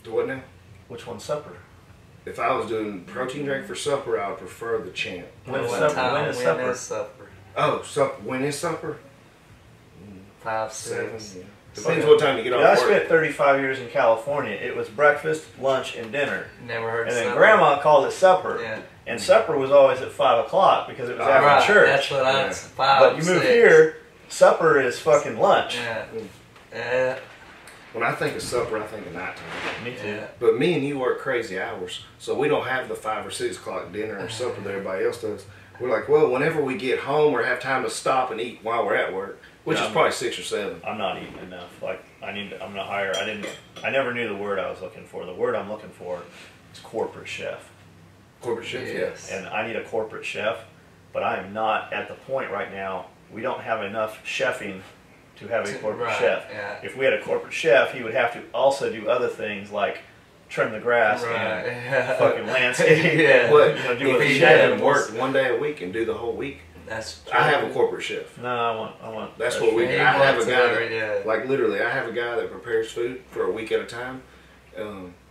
Do what now? Which one's supper? If I was doing protein drink for supper, I would prefer the Champ. When is supper? When is supper? Supper? Oh, when is supper? 5, 7. 6. Yeah. Depends what time you get off I work. spent 35 years in California. It was breakfast, lunch, and dinner. Never heard. And then supper. Grandma called it supper. Yeah. And supper was always at 5 o'clock because it was after Right, church. that's what I. Yeah. 5, But you move 6. here, supper is fucking lunch. Yeah. Yeah. When I think of supper, I think of nighttime. Me too. Yeah. But me and you work crazy hours, so we don't have the 5 or 6 o'clock dinner or supper that everybody else does. We're like, well, whenever we get home or have time to stop and eat while we're at work, which is probably 6 or 7. I'm not eating enough. Like I'm gonna hire. I never knew the word I was looking for. The word I'm looking for is corporate chef. Corporate chef, Yes. And I need a corporate chef, but I am not at the point right now. We don't have enough chefing to have a corporate Right, chef. yeah. If we had a corporate chef, he would have to also do other things like trim the grass Right. and fucking landscape. Yeah. But You know, do if what he he doesn't does. work one day a week and do the whole week, That's true. I have a corporate chef. No, I want. That's what we do. He I have a wants guy it, that, yeah. like literally, I have a guy that prepares food for a week at a time.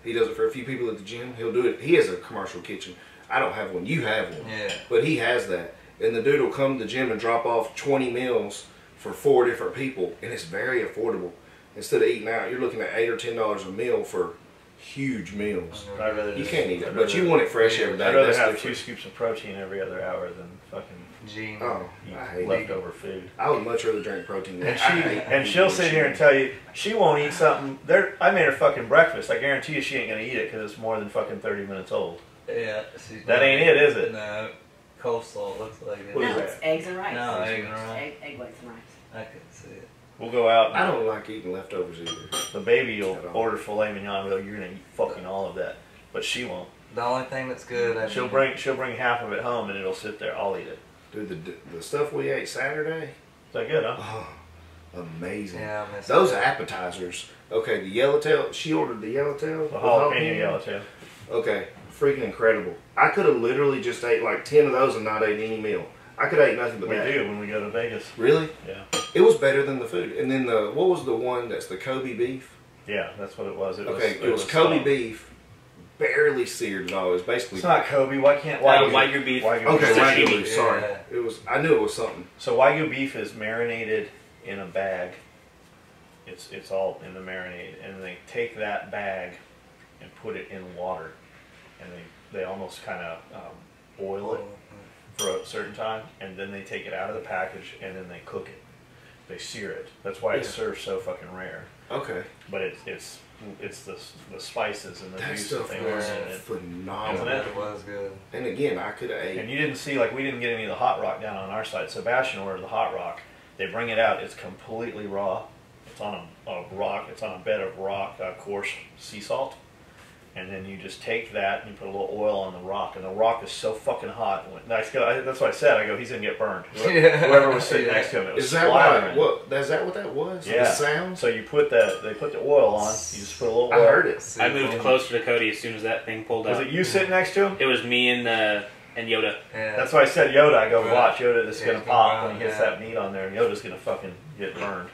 He does it for a few people at the gym. He'll do it. He has a commercial kitchen. I don't have one. You have one. Yeah. But he has that. And the dude will come to the gym and drop off 20 meals for 4 different people, and it's very affordable. Instead of eating out, you're looking at $8 or $10 a meal for huge meals. I'd rather You just, can't eat it, I'd but you rather- want it fresh every day. I'd rather That's have different. 2 scoops of protein every other hour than fucking Gene. Oh, eat I hate leftover food. I would much rather drink protein. And she'll sit here and tell you she won't eat something. I made her fucking breakfast. I guarantee you she ain't gonna eat it because it's more than fucking 30 minutes old. Yeah. That ain't it, is it? No. Coleslaw looks like it. What is No, that? it's eggs and rice. No, egg and rice. Egg whites and rice. I couldn't see it. We'll go out. And I don't like eating leftovers either. The baby will At all. order filet mignon. And go, you're gonna eat fucking all of that, but she won't. The only thing that's good. I She'll mean, bring half of it home and it'll sit there. I'll eat it. Dude, the stuff we ate Saturday, Is that good, huh? oh, amazing. Yeah, I miss Those that. appetizers. Okay, the yellowtail. She ordered the yellowtail. The jalapeno yellowtail. Okay, freaking incredible. I could have literally just ate like 10 of those and not ate any meal. I could have ate nothing but We that. do when we go to Vegas. Really? Yeah. It was better than the food. And then what was the one that's the Kobe beef? Yeah, that's what it was. It Okay, it was Kobe soft. beef, barely seared at all. It was basically. It's not Kobe. Why can't Wagyu beef. Wagyu Okay, beef. Wagyu Sashimi. beef. Sorry, Yeah. it was. I knew it was something. So Wagyu beef is marinated in a bag. It's all in the marinade, and they take that bag and put it in water, and they almost kind of boil it for a certain time, and then they take it out of the package and then they cook it. They sear it. That's why it's Yeah. served so fucking rare. Okay, But it's the spices and the that juice that stuff they was want in it. phenomenal. Isn't it? It was good. And again, I could have ate. And you didn't see, like, we didn't get any of the hot rock down on our side. Sebastian ordered the hot rock. They bring it out. It's completely raw. It's on a rock. It's on a bed of rock, coarse sea salt. And then you just take that and you put a little oil on the rock. And the rock is so fucking hot. That's what I said. I go, he's going to get burned. Whoever was sitting next to him, it was Is that splattering. is that what that was? Yeah. The sound? So you put they put the oil on. You just put a little I oil. heard it. I moved closer to Cody as soon as that thing pulled Was out. it you sitting next to him? It was me and Yoda. Yeah. That's why I said Yoda. I go, Right. watch, Yoda is Yeah, going he's to pop gonna when he gets run, that meat on there. And Yoda's going to fucking get burned.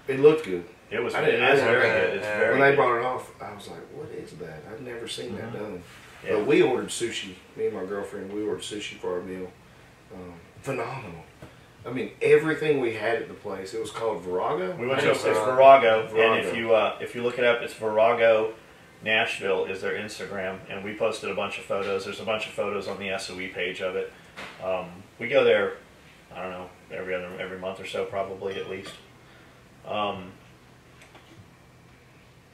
It looked good. It was. I It didn't- is I very didn't- good. It's yeah. very When they good. brought it off, I was like, what is that? I've never seen that done. Yeah. But we ordered sushi. Me and my girlfriend, we ordered sushi for our meal. Phenomenal. I mean, everything we had at the place. It was called Virago. We went to it's Virago. Virago, and if you look it up, it's Virago Nashville is their Instagram, and we posted a bunch of photos. There's a bunch of photos on the SOE page of it. We go there, I don't know, every month or so, probably at least.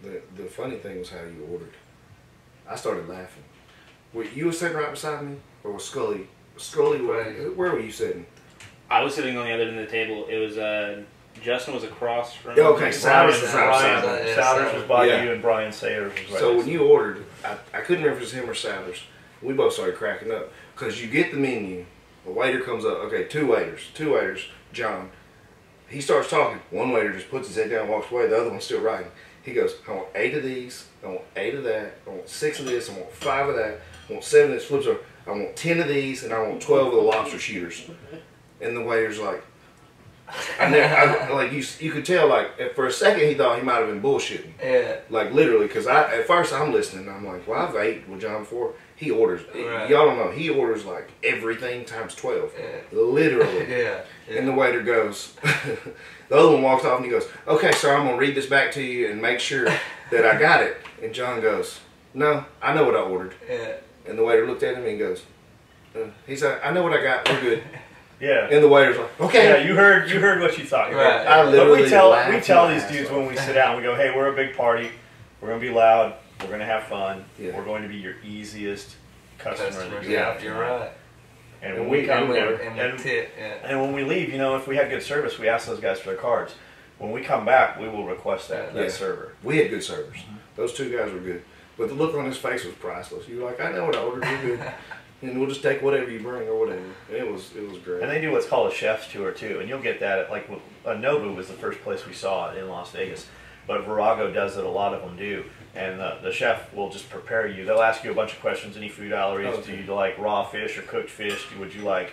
The funny thing was how you ordered. I started laughing. You were sitting right beside me, or was Scully? Scully, Right. where were you sitting? I was sitting on the other end of the table. It was Justin was across from. Yeah, okay, Souders was Brian outside. Yeah, Souders was by Yeah. you, and Brian Sayers was right So next when you ordered, I couldn't remember if it was him or Souders. We both started cracking up because you get the menu. The waiter comes up. Okay, two waiters. John. He starts talking. One waiter just puts his head down and walks away. The other one's still writing. He goes, I want 8 of these. I want 8 of that. I want 6 of this. I want 5 of that. I want 7 of this. Flips over. I want 10 of these, and I want 12 of the lobster shooters. And the waiter's like, Like you could tell, like for a second he thought he might have been bullshitting. Yeah. Like literally, because at first I'm listening, I'm like, well, I've ate with John before. He orders, Right. y'all don't know, he orders like everything times 12, Yeah. literally. Yeah. And the waiter goes, the other one walks off and he goes, okay, sir, I'm gonna read this back to you and make sure that I got it. And John goes, no, I know what I ordered. Yeah. And the waiter looked at him and he goes, he said, I know what I got, we're good. Yeah. And the waiter's like, okay. Yeah, you heard what you thought. Right. I But literally we tell laughed my these ass dudes off. when we sit down, we go, hey, we're a big party. We're going to be loud. We're going to have fun. Yeah. We're going to be your easiest customer that you Yeah, have. you're right. And when we come And the tip, yeah. and when we leave, if we had good service, we ask those guys for their cards. When we come back, we will request that Yeah. server. We had good servers. Those two guys were good. But the look on his face was priceless. You were like, I know what I ordered, we're good. And we'll just take whatever you bring or whatever. It was great. And they do what's called a chef's tour too, and you'll get that at Nobu was the first place we saw it in Las Vegas, but Virago does it. A lot of them do, and the chef will just prepare you. They'll ask you a bunch of questions. Any food allergies? Okay. Do you like raw fish or cooked fish? Would you like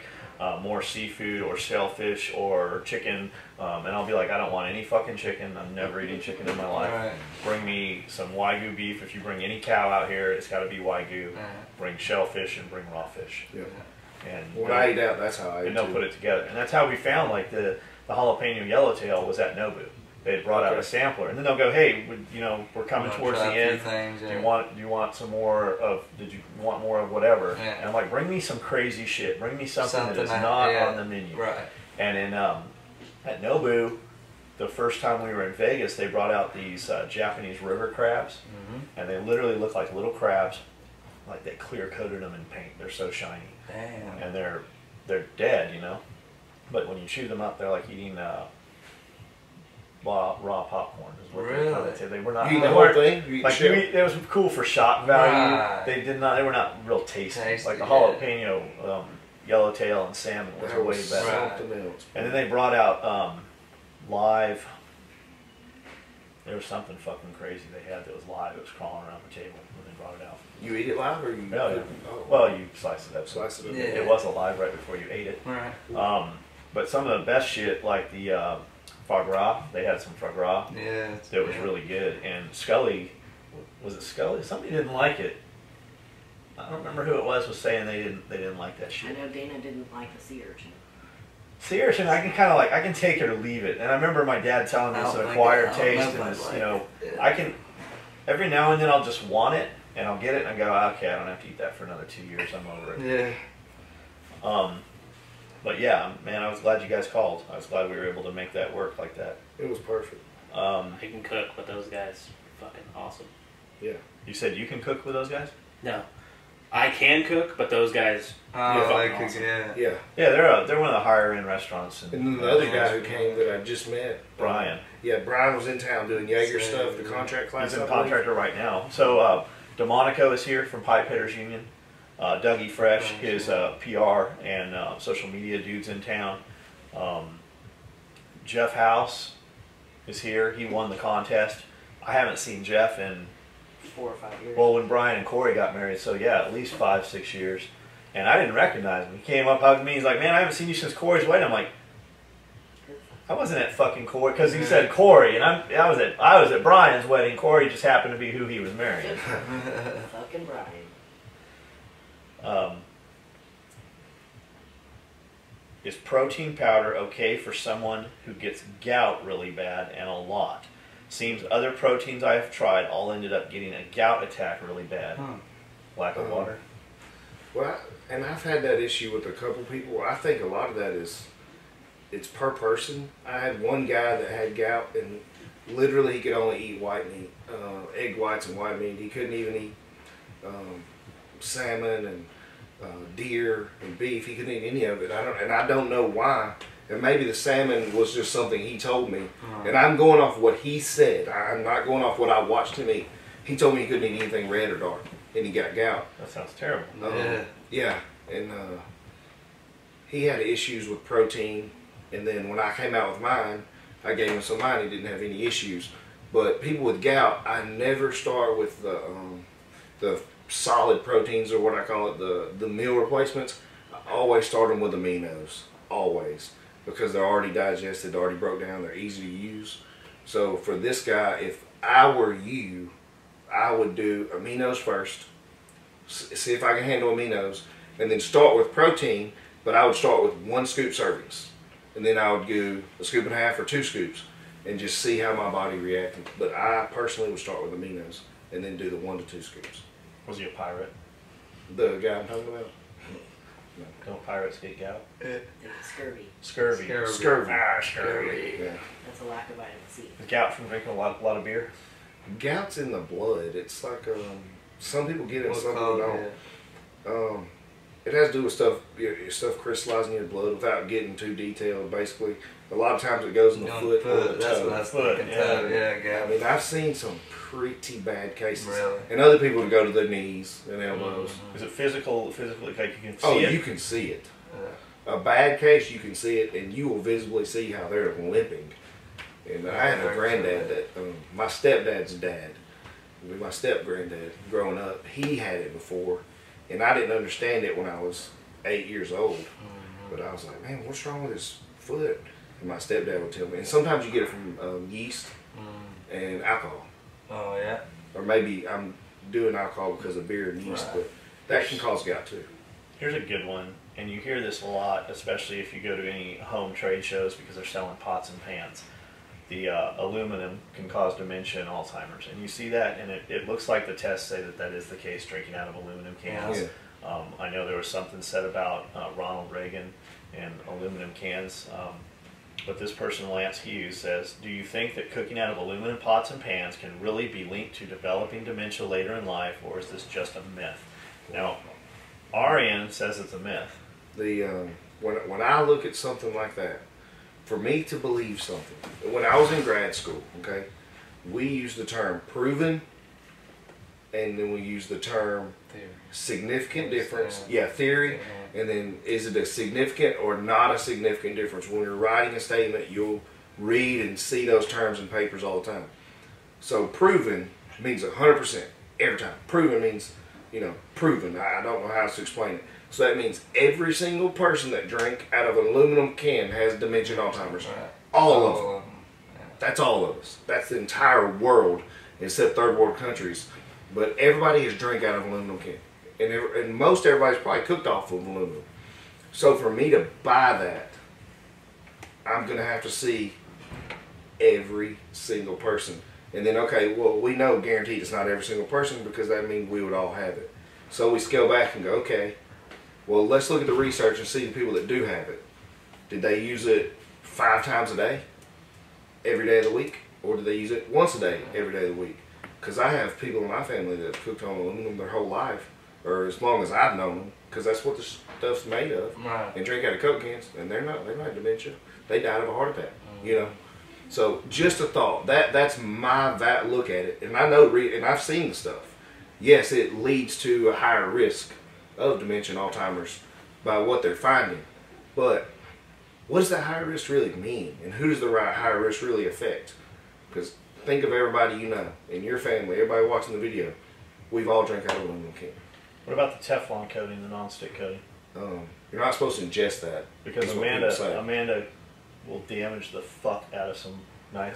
more seafood or shellfish or chicken? And I'll be like, I don't want any fucking chicken. I'm never eating chicken in my life. Right. Bring me some Wagyu beef. If you bring any cow out here, it's got to be Wagyu. Bring shellfish and bring raw fish. Yeah. And When I ate out, that's how I ate and they'll too. put it together. And that's how we found like the jalapeno yellowtail was at Nobu. They had brought out a sampler, and then they'll go, "Hey, we're coming towards the end. Do you want some more of? Did you want more of whatever?" Yeah. And I'm like, "Bring me some crazy shit. Bring me something that is not on the menu." Right. And in at Nobu, the first time we were in Vegas, they brought out these Japanese river crabs, and they literally look like little crabs, like they clear coated them in paint. They're so shiny. Damn. And they're dead, But when you chew them up, they're like eating raw popcorn. Is what Really? they were not. You eat they the whole weren't- thing? You eat Like shell? it was cool for shock value. Right. They did not. They were not real tasty. Like the yeah. jalapeno, yellowtail, and salmon was That way was better. Right. something else. And then they brought out live. There was something fucking crazy they had that was live. It was crawling around the table when they brought it out. You eat it live or you? Oh, yeah. Oh. Well, you slice it up. Slice it up. Yeah. It was alive right before you ate it. Right. But some of the best shit, like the foie gras, they had some foie gras Yeah. that was really good. And Scully, was it Scully? Somebody didn't like it. I don't remember who it was saying they didn't like that I shit. know Dana didn't like the sea urchin. Sea urchin, I can kind of I can take it or leave it. And I remember my dad telling me I it's don't an think acquired I don't taste, know if and I'd it's, like it. I can, every now and then I'll just want it, and I'll get it, and I go, okay, I don't have to eat that for another 2 years. I'm over it. Yeah. But yeah, man, I was glad you guys called. I was glad we were able to make that work like that. It was perfect. I can cook, but those guys are fucking awesome. Yeah. You said you can cook with those guys? No, I can cook, but those guys are Oh, fucking like, awesome. yeah. Yeah. Yeah, they're one of the higher end restaurants. And then the other guy who came that I just met, Brian. Yeah, Brian was in town doing Jaeger So, stuff, the contract class. He's in I believe. contractor right now. So DeMonico is here from Pipe Hitters Union. Dougie Fresh, his PR and social media dudes in town. Jeff House is here. He won the contest. I haven't seen Jeff in 4 or 5 years. well, when Brian and Corey got married, so yeah, at least 5-6 years. And I didn't recognize him. He came up, hugged me. He's like, "Man, I haven't seen you since Corey's wedding." I'm like, "I wasn't at fucking Corey," because he said Corey, and I was at Brian's wedding. Corey just happened to be who he was marrying. Fucking Brian. Is protein powder okay for someone who gets gout really bad and a lot? Seems other proteins I have tried all ended up getting a gout attack really bad. Lack of water. Well, and I've had that issue with a couple people. I think a lot of that is, it's per person. I had one guy that had gout, and literally he could only eat white meat, egg whites and white meat. He couldn't even eat salmon and deer and beef. He couldn't eat any of it. I don't know why. And maybe the salmon was just something he told me. And I'm going off what he said. I'm not going off what I watched him eat. He told me he couldn't eat anything red or dark, and he got gout. That sounds terrible. Yeah, and he had issues with protein, and then when I came out with mine, I gave him some of mine. He didn't have any issues. But people with gout, I never start with the solid proteins, or what I call it, the meal replacements. I always start them with aminos, always. because they're already digested, they're already broke down, they're easy to use. So for this guy, if I were you, I would do aminos first, see if I can handle aminos, and then start with protein, but I would start with 1 scoop servings. And then I would do a scoop and a half or 2 scoops and just see how my body reacted. But I personally would start with aminos and then do the 1 to 2 scoops. Was he a pirate? The guy I'm talking about? Don't pirates get gout? Scurvy. Scurvy. Scurvy. Scurvy. Ah, scurvy. Yeah. That's a lack of vitamin C. Is gout from drinking a lot of beer? Gout's in the blood. It's like some people get it, What's some people called, don't. It has to do with stuff crystallizing in your blood without getting too detailed. Basically, a lot of times it goes in the On foot or the that's what I toe. was Foot, thinking. yeah. Toe, yeah, I gout. mean, I've seen some pretty bad cases, Really? and other people to go to their knees and elbows. Is it physical? Physically, like you can see Oh, it? you can see it. Yeah. A bad case, you can see it, and you will visibly see how they're limping. And I had a granddad that my stepdad's dad, my step granddad, growing up, he had it before, and I didn't understand it when I was 8 years old. But I was like, man, what's wrong with his foot? And my stepdad would tell me. And sometimes you get it from yeast and alcohol, Oh, yeah. or maybe I'm doing alcohol because of beer and yeast, Right. but that can cause gout too. Here's a good one, and you hear this a lot, especially if you go to any home trade shows because they're selling pots and pans. The aluminum can cause dementia and Alzheimer's, and you see that, and it looks like the tests say that is the case, drinking out of aluminum cans. Yeah. I know there was something said about Ronald Reagan and aluminum cans, but this person, Lance Hughes, says, do you think that cooking out of aluminum pots and pans can really be linked to developing dementia later in life, or is this just a myth? Now, Arian says it's a myth. When I look at something like that, for me to believe something, when I was in grad school, okay, we used the term proven, and then we used the term Theory. significant difference. Yeah, theory. And then is it a significant or not a significant difference? When you're writing a statement, you'll read and see those terms in papers all the time. So proven means 100% every time. Proven means, proven. I don't know how else to explain it. So that means every single person that drank out of an aluminum can has dementia and Alzheimer's. Right. All of them. Yeah. That's all of us. That's the entire world, except third world countries. But everybody has drank out of an aluminum can. And most everybody's probably cooked off of aluminum. So for me to buy that, I'm going to have to see every single person. And then, okay, well, we know guaranteed it's not every single person because that means we would all have it. So we scale back and go, okay, well, let's look at the research and see the people that do have it. Did they use it 5 times a day, every day of the week? Or did they use it once a day, every day of the week? Because I have people in my family that have cooked on aluminum their whole life, or as long as I've known them, because that's what the stuff's made of. Right. And drink out of Coke cans, and they don't have dementia. They died of a heart attack, So just a thought. That's my look at it, and I know, and I've seen the stuff. Yes, it leads to a higher risk of dementia and Alzheimer's by what they're finding, but what does that higher risk really mean, and who does the higher risk really affect? Because think of everybody you know in your family, everybody watching the video. We've all drank out of aluminum can. What about the Teflon coating, the non-stick coating? You're not supposed to ingest that. Because is what people say. Amanda will damage the fuck out of some nice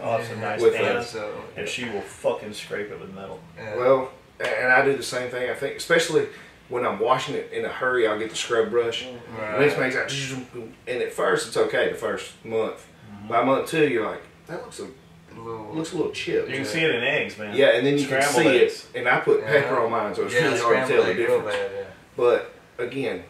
With pans, So, and she will fucking scrape it with metal. yeah. Well, and I do the same thing. I think, especially when I'm washing it in a hurry, I'll get the scrub brush. Right. And this makes that, and at first it's okay. The first month, by month 2, you're like, that looks a little chipped. You can see it in eggs, man. Yeah, and then you can Scrambled see eggs. it. And I put pepper on mine, so it's really hard to tell the difference. But again,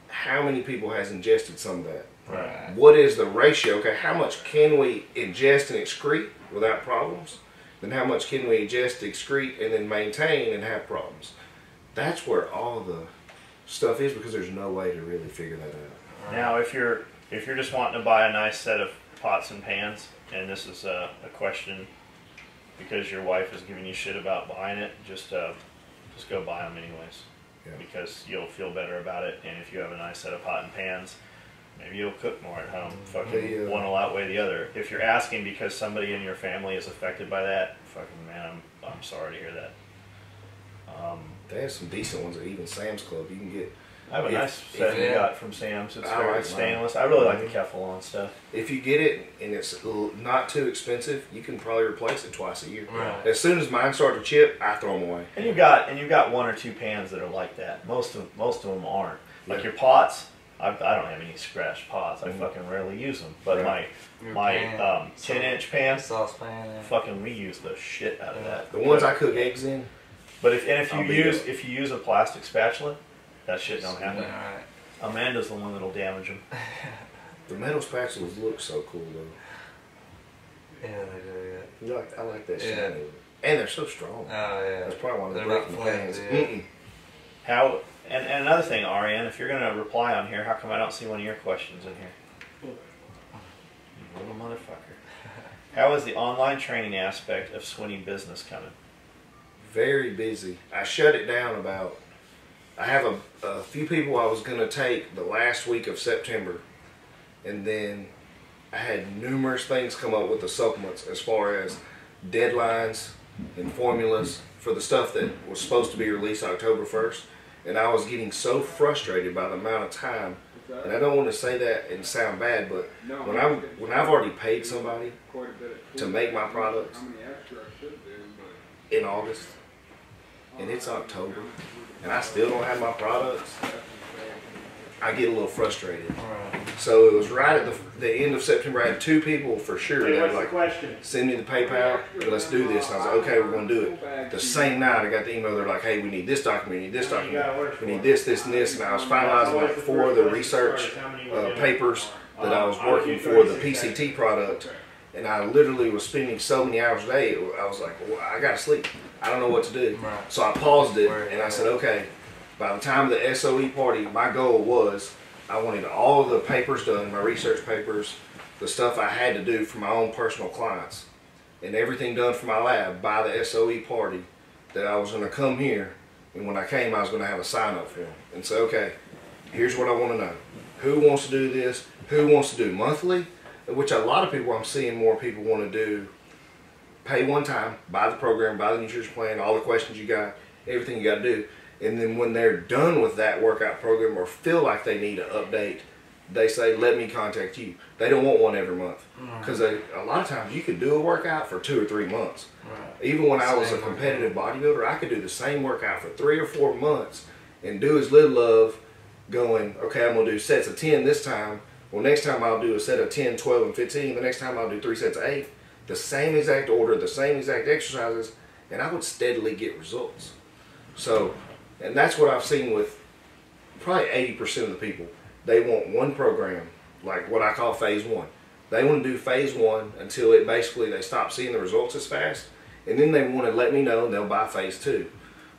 how many people has ingested some of that? Right. What is the ratio? Okay, how much can we ingest and excrete without problems? Then how much can we ingest, excrete, and then maintain and have problems? That's where all the stuff is, because there's no way to really figure that out. Now, if you're just wanting to buy a nice set of pots and pans, and this is a question because your wife is giving you shit about buying it, just go buy them anyways. Yeah. Because you'll feel better about it, and if you have a nice set of pot and pans, maybe you'll cook more at home. Fucking one will outweigh the other. If you're asking because somebody in your family is affected by that, fucking man, I'm sorry to hear that. They have some decent ones at even Sam's Club. You can get I have a If- nice if set you you- got from Sam's. It's I very like stainless. I really like the Kefalon stuff. If you get it and it's not too expensive, you can probably replace it twice a year. Right. As soon as mine start to chip, I throw them away. And you've got one or two pans that are like that. Most of them aren't. Like Yeah. your pots, I don't have any scratched pots. I Mhm. fucking rarely use them. But Right. Your my pan, 10-inch pan, saucepan. Yeah. fucking we use the shit out of that. The ones I cook eggs in, But if I'll you be use good. if you use a plastic spatula, that shit don't happen. Alright. Amanda's the one that'll damage them. the metal spatulas look so cool though. Yeah, they do. I like that shit. Yeah. And they're so strong. Yeah. Oh yeah. That's probably why they're They're not breaking flimsy, pans. yeah. Mm-mm. How and another thing, Ariane, if you're gonna reply on here, how come I don't see one of your questions in here? You little motherfucker. How is the online training aspect of Swinney business coming? Very busy. I shut it down about. I have a few people I was gonna take the last week of September, and then I had numerous things come up with the supplements as far as deadlines and formulas for the stuff that was supposed to be released October 1st, and I was getting so frustrated by the amount of time. And I don't want to say that and sound bad, but when I've already paid somebody to make my products in August, and it's October, and I still don't have my products, I get a little frustrated. Alright. So it was right at the end of September. I had two people for sure that were like, question? send me the PayPal and let's do this. And I was like, okay, we're going to do it. The same night I got the email, they're like, hey, we need this document, we need this document, we need this, this, and this. And I was finalizing like 4 of the research papers that I was working for the PCT product. And I literally was spending so many hours a day, I was like, well, I got to sleep. I don't know what to do. Right. So I paused it and I said, okay, by the time of the SOE party, my goal was I wanted all of the papers done, my research papers, the stuff I had to do for my own personal clients, and everything done for my lab by the SOE party, that I was going to come here, and when I came, I was going to have a sign-up form and say, okay, here's what I want to know. Who wants to do this? Who wants to do monthly? Which a lot of people, I'm seeing more people want to do, pay one time, buy the program, buy the nutrition plan, all the questions you got, everything you got to do. And then when they're done with that workout program or feel like they need an update, they say, let me contact you. They don't want one every month. Because a lot of times you could do a workout for 2 or 3 months. Right. Even when I was a Same competitive bodybuilder, I could do the same workout for 3 or 4 months and do as little of going, okay, I'm going to do sets of 10 this time. Well, next time I'll do a set of 10, 12, and 15. The next time I'll do 3 sets of 8. The same exact order, the same exact exercises, and I would steadily get results. So, and that's what I've seen with probably 80% of the people. They want one program, like what I call phase 1. They want to do phase 1 until it basically they stop seeing the results as fast, and then they want to let me know and they'll buy phase 2.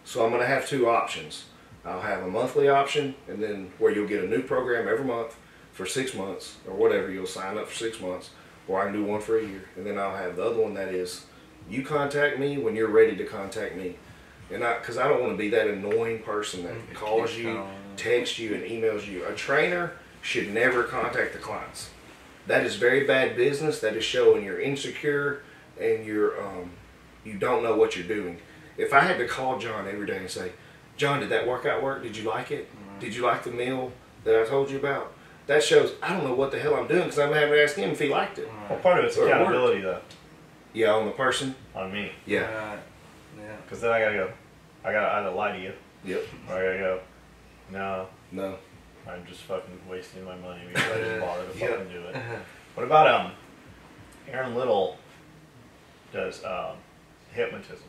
So I'm going to have 2 options. I'll have a monthly option, and then where you'll get a new program every month for 6 months or whatever. You'll sign up for 6 months, or I can do one for a year, and then I'll have the other one that is you contact me when you're ready to contact me. And because I don't want to be that annoying person that calls you, texts you, and emails you. A trainer should never contact the clients. That is very bad business. That is showing you're insecure and you're you don't know what you're doing. If I had to call John every day and say, John, did that workout work? Did you like it? Did you like the meal that I told you about? That shows I don't know what the hell I'm doing because I'm having to ask him if he liked it. Well, part of it's Or it accountability, though, Yeah, on the person. on me. Yeah. Right. Yeah. Because then I gotta go. I gotta either lie to you, Yep. or I gotta go. No, No. I'm just fucking wasting my money because I didn't bother to Yeah. fucking do it. What about Aaron Little does hypnotism.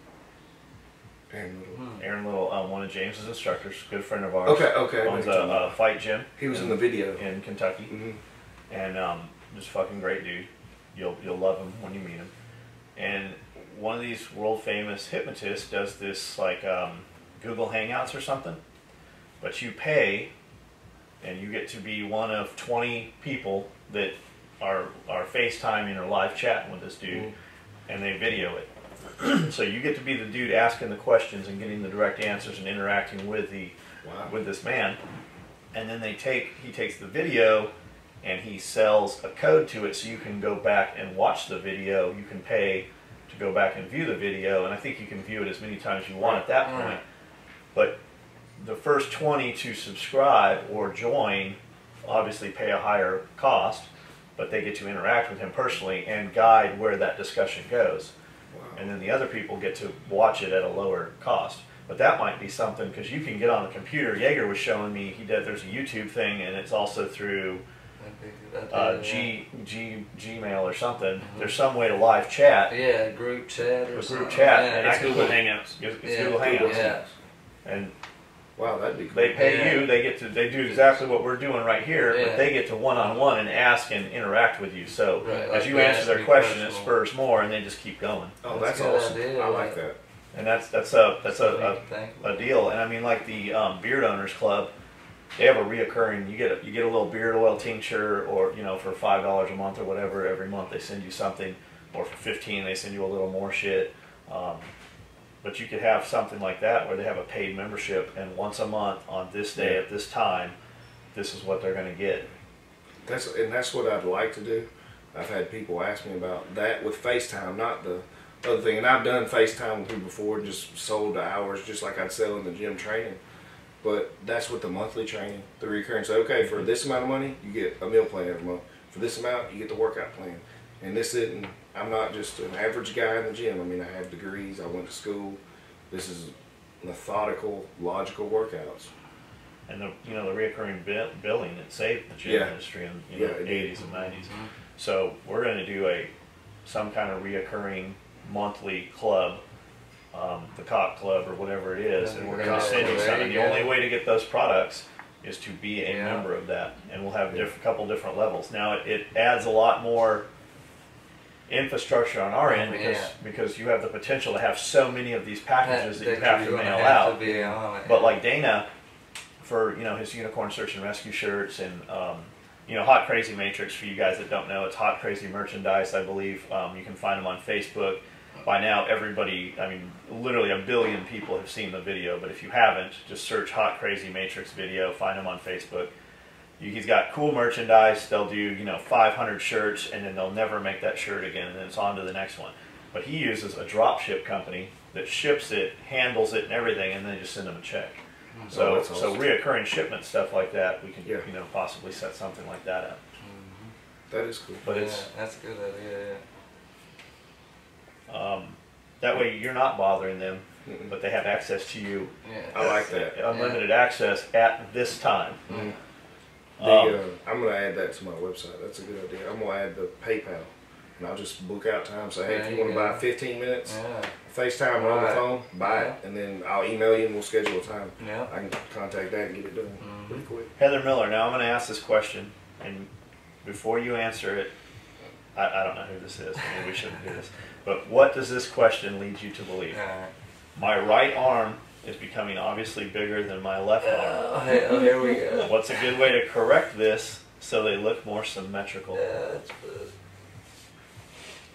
Aaron Little. Aaron Little, one of James's instructors, good friend of ours. Okay. Okay. Owns a fight gym He was in the video. in Kentucky, Mhm. and just fucking great dude. You'll love him when you meet him. And one of these world famous hypnotists does this like Google Hangouts or something, but you pay, and you get to be one of 20 people that are FaceTiming or live chatting with this dude, and they video it. So you get to be the dude asking the questions and getting the direct answers and interacting with with this man, and then he takes the video and he sells a code to it so you can go back and watch the video. You can pay to go back and view the video, and I think you can view it as many times as you want at that point. But the first 20 to subscribe or join obviously pay a higher cost, but they get to interact with him personally and guide where that discussion goes. Wow. And then the other people get to watch it at a lower cost. But that might be something, because you can get on the computer. Jaeger was showing me, there's a YouTube thing, and it's also through Gmail or something. There's some way to live chat. Yeah, group chat or A group something. chat. Yeah. And It's I Google could- Hangouts. It's Yeah, Google Hangouts. yeah. And Wow, that'd be cool. they pay Yeah. you, they do exactly what we're doing right here, Yeah. but they get to one-on-one and ask and interact with you. So Right, as like you they answer ask their me question, it personal. spurs more, and they just keep going. Oh, That's that's a good awesome. idea, I like yeah. that. And that's a deal. And I mean, like the Beard Owners Club, they have a reoccurring. You get a little beard oil tincture, or for $5 a month or whatever. Every month they send you something, or for 15 they send you a little more shit. But you could have something like that where they have a paid membership, and once a month on this day at this time, this is what they're going to get. That's what I'd like to do. I've had people ask me about that with FaceTime, not the other thing. And I've done FaceTime with people before, and just sold the hours just like I'd sell in the gym training. But that's with the monthly training, the recurring. So, okay, for this amount of money, you get a meal plan every month. For this amount, you get the workout plan. And this isn't, I'm not just an average guy in the gym. I mean, I have degrees, I went to school. This is methodical, logical workouts. And the reoccurring billing, it saved the gym Yeah. industry in Yeah, the it did. 80s and 90s. So we're going to do some kind of reoccurring monthly club, the Cock Club or whatever it is, and we're going to Cock send you Club, something. The there you only go. way to get those products is to be a Yeah. member of that, and we'll have Yeah. couple different levels. Now it adds a lot more infrastructure on our end because you have the potential to have so many of these packages that you have to mail out. To be on it. But like Dana, for his Unicorn Search and Rescue shirts, and Hot Crazy Matrix, for you guys that don't know, it's Hot Crazy Merchandise, I believe. You can find them on Facebook. By now, everybody, I mean, literally 1 billion people have seen the video, but if you haven't, just search Hot Crazy Matrix video, find him on Facebook. He's got cool merchandise. They'll do 500 shirts, and then they'll never make that shirt again, and then it's on to the next one. But he uses a drop ship company that ships it, handles it, and everything, and then just send them a check. So, that's awesome. so reoccurring shipment stuff like that, we can Yeah. possibly set something like that up. That is cool. But that's a good idea. that way you're not bothering them, Mm-mm. but they have access to you, Yeah. I like that. unlimited access at this time. Mhm. Um, I'm going to add that to my website. That's a good idea. I'm going to add the PayPal. And I'll just book out time. Say, hey, There if you you want to go. buy 15 minutes, Yeah. FaceTime or on the Right. phone, buy it. Yeah. And then I'll email you and we'll schedule a time. Yeah. I can contact that and get it done pretty quick. Heather Miller, now I'm going to ask this question, and before you answer it, I don't know who this is, maybe we shouldn't do this, but what does this question lead you to believe? Alright. My right arm is becoming obviously bigger than my left arm. Oh, here we go. What's a good way to correct this so they look more symmetrical?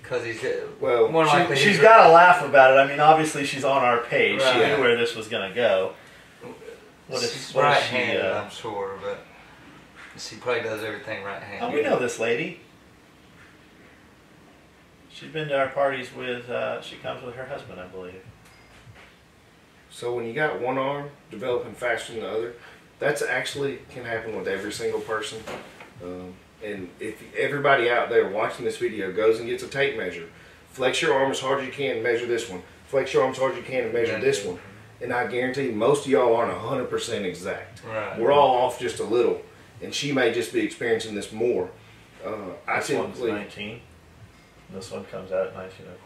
Because he's Well, more likely She's he's got to laugh about it. I mean, obviously she's on our page. She Right. knew where this was going to go. What is she? right-handed, I'm sure, but she probably does everything right-handed. Oh, we know this lady. She's been to our parties with, she comes with her husband, I believe. So when you got one arm developing faster than the other, that's actually can happen with every single person. And if everybody out there watching this video goes and gets a tape measure, flex your arm as hard as you can and measure this one. Flex your arm as hard as you can and measure this one. And I guarantee most of y'all aren't 100% exact. Right. We're all off just a little. And she may just be experiencing this more. I This one's typically... 19. This one comes out at 1904.